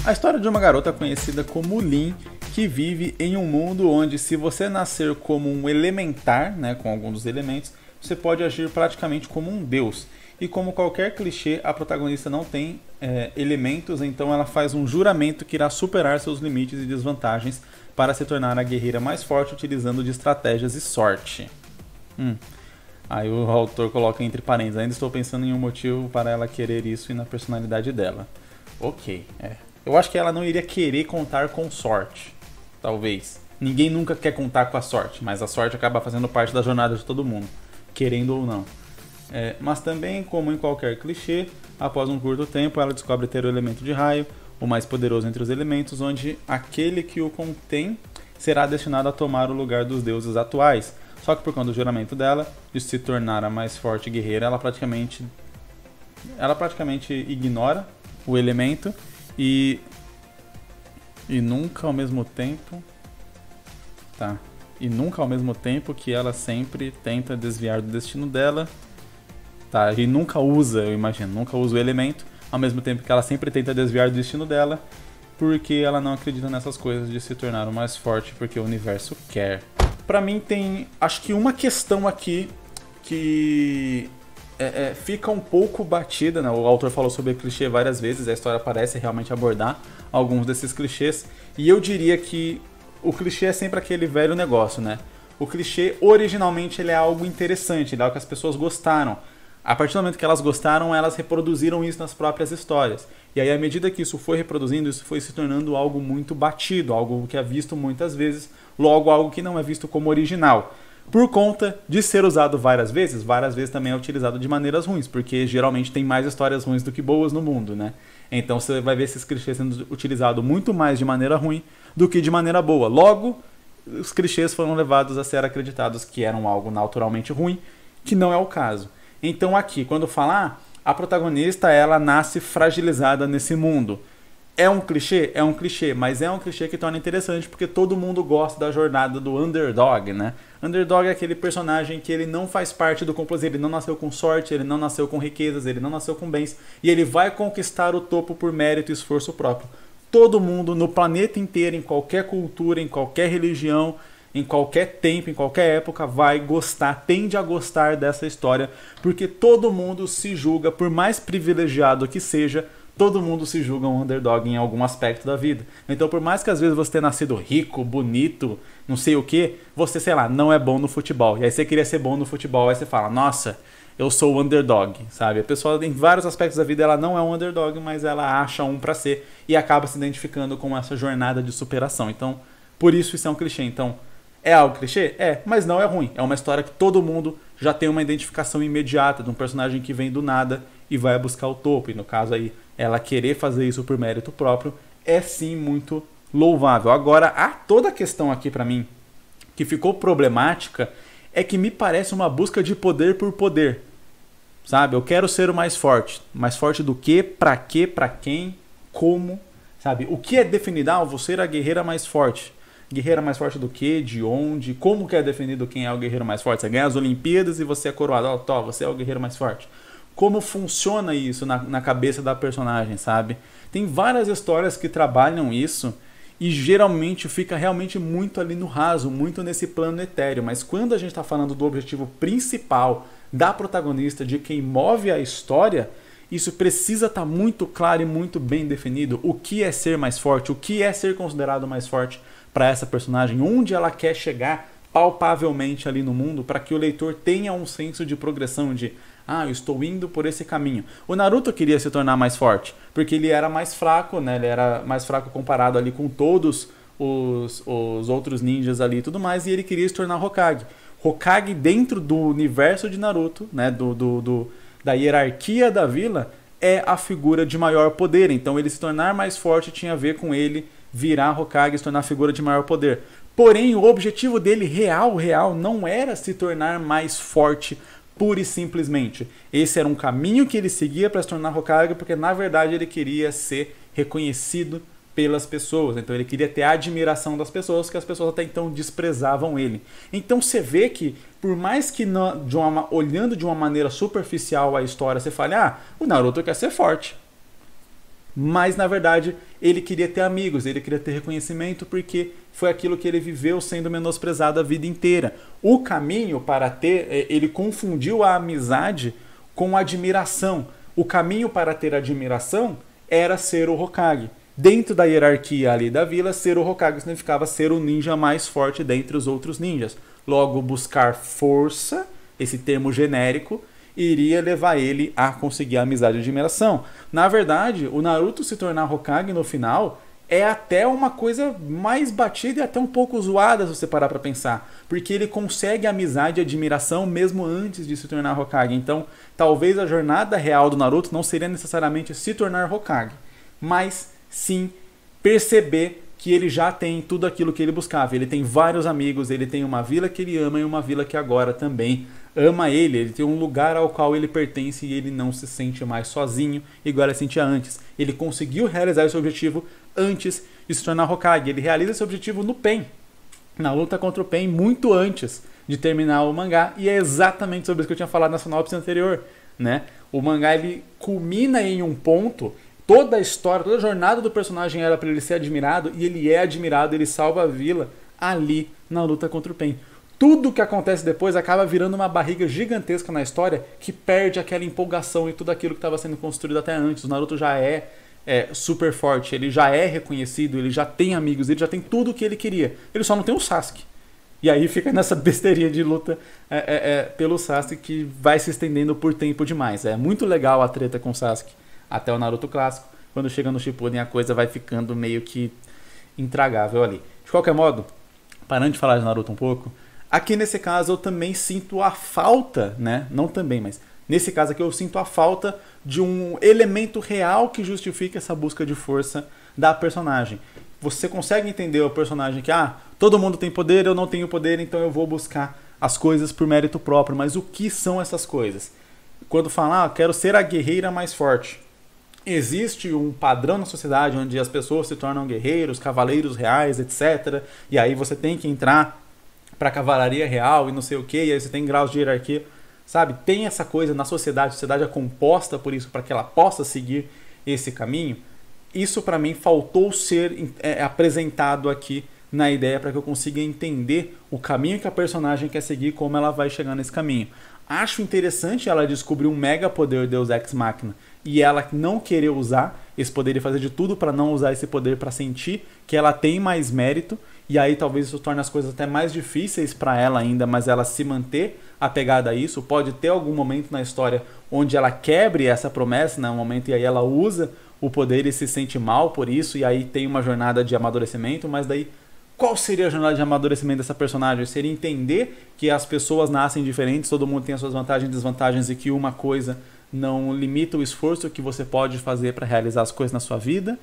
A história de uma garota conhecida como Lin, que vive em um mundo onde, se você nascer como um elementar, né, com algum dos elementos, você pode agir praticamente como um deus. E como qualquer clichê, a protagonista não tem elementos, então ela faz um juramento que irá superar seus limites e desvantagens para se tornar a guerreira mais forte utilizando de estratégias e sorte. Aí o autor coloca entre parênteses: ainda estou pensando em um motivo para ela querer isso e na personalidade dela. Ok, eu acho que ela não iria querer contar com sorte. Talvez. Ninguém nunca quer contar com a sorte, mas a sorte acaba fazendo parte da jornada de todo mundo, querendo ou não. Mas também, como em qualquer clichê, após um curto tempo ela descobre ter o elemento de raio, o mais poderoso entre os elementos, onde aquele que o contém será destinado a tomar o lugar dos deuses atuais. Só que por conta do juramento dela, de se tornar a mais forte guerreira, ela praticamente ignora o elemento e nunca ao mesmo tempo... E nunca ao mesmo tempo que ela sempre tenta desviar do destino dela. E nunca usa, eu imagino, nunca usa o elemento, ao mesmo tempo que ela sempre tenta desviar do destino dela, porque ela não acredita nessas coisas de se tornar o mais forte, porque o universo quer. Pra mim tem, acho que uma questão aqui que fica um pouco batida, né? O autor falou sobre clichê várias vezes, a história parece realmente abordar alguns desses clichês, e eu diria que o clichê é sempre aquele velho negócio, né? O clichê, originalmente, ele é algo interessante, ele é algo que as pessoas gostaram. A partir do momento que elas gostaram, elas reproduziram isso nas próprias histórias. E aí, à medida que isso foi reproduzindo, isso foi se tornando algo muito batido, algo que é visto muitas vezes, logo algo que não é visto como original. Por conta de ser usado várias vezes também é utilizado de maneiras ruins, porque geralmente tem mais histórias ruins do que boas no mundo, né? Então você vai ver esses clichês sendo utilizados muito mais de maneira ruim do que de maneira boa. Logo, os clichês foram levados a ser acreditados que eram algo naturalmente ruim, que não é o caso. Então aqui, quando falar, a protagonista ela nasce fragilizada nesse mundo. É um clichê? É um clichê, mas é um clichê que torna interessante porque todo mundo gosta da jornada do underdog, né? Underdog é aquele personagem que ele não faz parte do complô, ele não nasceu com sorte, ele não nasceu com riquezas, ele não nasceu com bens, e ele vai conquistar o topo por mérito e esforço próprio. Todo mundo no planeta inteiro, em qualquer cultura, em qualquer religião, em qualquer tempo, em qualquer época, vai gostar, tende a gostar dessa história, porque todo mundo se julga, por mais privilegiado que seja, todo mundo se julga um underdog em algum aspecto da vida. Então, por mais que às vezes você tenha nascido rico, bonito, não sei o que, você, sei lá, não é bom no futebol. E aí você queria ser bom no futebol, aí você fala, nossa, eu sou o underdog, sabe? A pessoa, em vários aspectos da vida, ela não é um underdog, mas ela acha um pra ser e acaba se identificando com essa jornada de superação. Então, por isso é um clichê. Então, é algo clichê? Mas não é ruim. É uma história que todo mundo já tem uma identificação imediata de um personagem que vem do nada e vai buscar o topo. E no caso aí, ela querer fazer isso por mérito próprio é sim muito louvável. Agora, toda a questão aqui pra mim que ficou problemática é que me parece uma busca de poder por poder. Sabe? Eu quero ser o mais forte. Mais forte do quê? Pra quê? Pra quem? Como? Sabe? O que é definido? Vou ser a guerreira mais forte. Guerreira mais forte do quê? De onde? Como que é definido quem é o guerreiro mais forte? Você ganha as Olimpíadas e você é coroado. Você é o guerreiro mais forte. Como funciona isso na cabeça da personagem, sabe? Tem várias histórias que trabalham isso e geralmente fica realmente muito ali no raso, muito nesse plano etéreo. Mas quando a gente está falando do objetivo principal da protagonista, de quem move a história, isso precisa estar muito claro e muito bem definido. O que é ser mais forte, o que é ser considerado mais forte para essa personagem, onde ela quer chegar palpavelmente ali no mundo, para que o leitor tenha um senso de progressão, de eu estou indo por esse caminho. O Naruto queria se tornar mais forte, porque ele era mais fraco, né? Ele era mais fraco comparado ali com todos os outros ninjas ali e tudo mais, e ele queria se tornar Hokage. Hokage dentro do universo de Naruto, né? Da hierarquia da vila, é a figura de maior poder. Então ele se tornar mais forte tinha a ver com ele virar Hokage e se tornar a figura de maior poder. Porém, o objetivo dele real, não era se tornar mais forte pura e simplesmente. Esse era um caminho que ele seguia para se tornar Hokage, porque na verdade ele queria ser reconhecido pelas pessoas. Então ele queria ter a admiração das pessoas, que as pessoas até então desprezavam ele. Então você vê que, por mais que olhando de uma maneira superficial a história, você fale, o Naruto quer ser forte. Mas, na verdade, ele queria ter amigos, ele queria ter reconhecimento, porque foi aquilo que ele viveu sendo menosprezado a vida inteira. O caminho para ter, ele confundiu a amizade com admiração. O caminho para ter admiração era ser o Hokage. Dentro da hierarquia ali da vila, ser o Hokage significava ser o ninja mais forte dentre os outros ninjas. Logo, buscar força, esse termo genérico, iria levar ele a conseguir a amizade e a admiração. Na verdade, o Naruto se tornar Hokage no final é até uma coisa mais batida e até um pouco zoada, se você parar pra pensar. Porque ele consegue amizade e admiração mesmo antes de se tornar Hokage. Então, talvez a jornada real do Naruto não seria necessariamente se tornar Hokage, mas sim perceber que ele já tem tudo aquilo que ele buscava. Ele tem vários amigos, ele tem uma vila que ele ama e uma vila que agora também ama ele tem um lugar ao qual ele pertence e ele não se sente mais sozinho, igual ele sentia antes. Ele conseguiu realizar esse objetivo antes de se tornar Hokage. Ele realiza esse objetivo no Pain, na luta contra o Pain, muito antes de terminar o mangá, e é exatamente sobre isso que eu tinha falado na sinopse anterior, né? O mangá ele culmina em um ponto, toda a história, toda a jornada do personagem era para ele ser admirado, e ele é admirado, ele salva a vila ali na luta contra o Pain. Tudo que acontece depois acaba virando uma barriga gigantesca na história que perde aquela empolgação e tudo aquilo que estava sendo construído até antes. O Naruto já é super forte, ele já é reconhecido, ele já tem amigos, ele já tem tudo o que ele queria. Ele só não tem o Sasuke. E aí fica nessa besteirinha de luta pelo Sasuke que vai se estendendo por tempo demais. É muito legal a treta com o Sasuke até o Naruto clássico. Quando chega no Shippuden a coisa vai ficando meio que intragável ali. De qualquer modo, parando de falar de Naruto um pouco, aqui nesse caso eu também sinto a falta, né? Não também, mas nesse caso aqui eu sinto a falta de um elemento real que justifique essa busca de força da personagem. Você consegue entender o personagem que, todo mundo tem poder, eu não tenho poder, então eu vou buscar as coisas por mérito próprio. Mas o que são essas coisas? Quando falar, quero ser a guerreira mais forte. Existe um padrão na sociedade onde as pessoas se tornam guerreiros, cavaleiros reais, etc. E aí você tem que entrar para a cavalaria real e não sei o que, e aí você tem graus de hierarquia, sabe? Tem essa coisa na sociedade, a sociedade é composta por isso, para que ela possa seguir esse caminho. Isso para mim faltou ser apresentado aqui na ideia para que eu consiga entender o caminho que a personagem quer seguir e como ela vai chegar nesse caminho. Acho interessante ela descobrir um mega poder Deus Ex Machina e ela não querer usar esse poder e fazer de tudo para não usar esse poder, para sentir que ela tem mais mérito. E aí talvez isso torne as coisas até mais difíceis para ela ainda, mas ela se manter apegada a isso. Pode ter algum momento na história onde ela quebre essa promessa, né? Um momento e aí ela usa o poder e se sente mal por isso, e aí tem uma jornada de amadurecimento, mas daí qual seria a jornada de amadurecimento dessa personagem? Seria entender que as pessoas nascem diferentes, todo mundo tem as suas vantagens e desvantagens e que uma coisa não limita o esforço que você pode fazer para realizar as coisas na sua vida,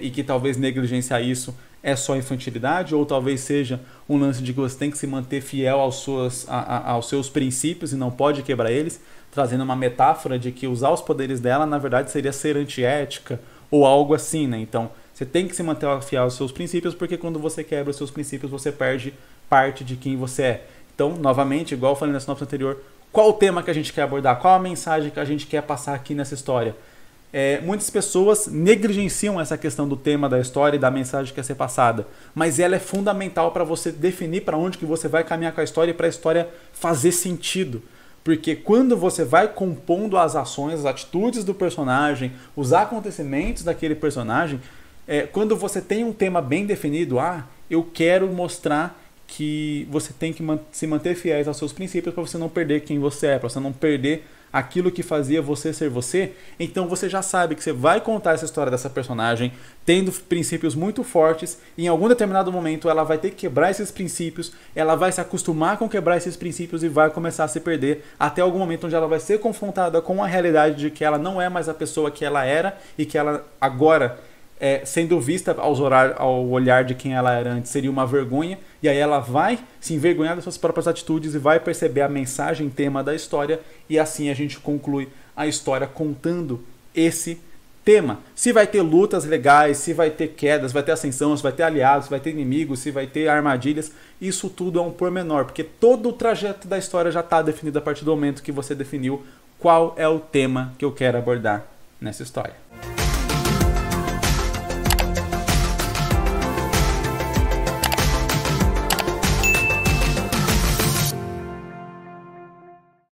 e que talvez negligenciar isso é só infantilidade, ou talvez seja um lance de que você tem que se manter fiel aos seus princípios e não pode quebrar eles, trazendo uma metáfora de que usar os poderes dela, na verdade, seria ser antiética ou algo assim, né? Então, você tem que se manter fiel aos seus princípios, porque quando você quebra os seus princípios, você perde parte de quem você é. Então, novamente, igual eu falei na sinopse anterior, qual o tema que a gente quer abordar? Qual a mensagem que a gente quer passar aqui nessa história? Muitas pessoas negligenciam essa questão do tema da história e da mensagem que quer ser passada, mas ela é fundamental para você definir para onde que você vai caminhar com a história e para a história fazer sentido. Porque quando você vai compondo as ações, as atitudes do personagem, os acontecimentos daquele personagem, quando você tem um tema bem definido, eu quero mostrar que você tem que se manter fiéis aos seus princípios para você não perder quem você é, para você não perder aquilo que fazia você ser você. Então você já sabe que você vai contar essa história dessa personagem tendo princípios muito fortes, e em algum determinado momento ela vai ter que quebrar esses princípios, ela vai se acostumar com quebrar esses princípios e vai começar a se perder, até algum momento onde ela vai ser confrontada com a realidade de que ela não é mais a pessoa que ela era e que ela agora, sendo vista ao olhar de quem ela era antes, seria uma vergonha, e aí ela vai se envergonhar das suas próprias atitudes e vai perceber a mensagem, tema da história, e assim a gente conclui a história contando esse tema. Se vai ter lutas legais, se vai ter quedas, vai ter ascensão, se vai ter aliados, se vai ter inimigos, se vai ter armadilhas, isso tudo é um pormenor, porque todo o trajeto da história já está definido a partir do momento que você definiu qual é o tema que eu quero abordar nessa história.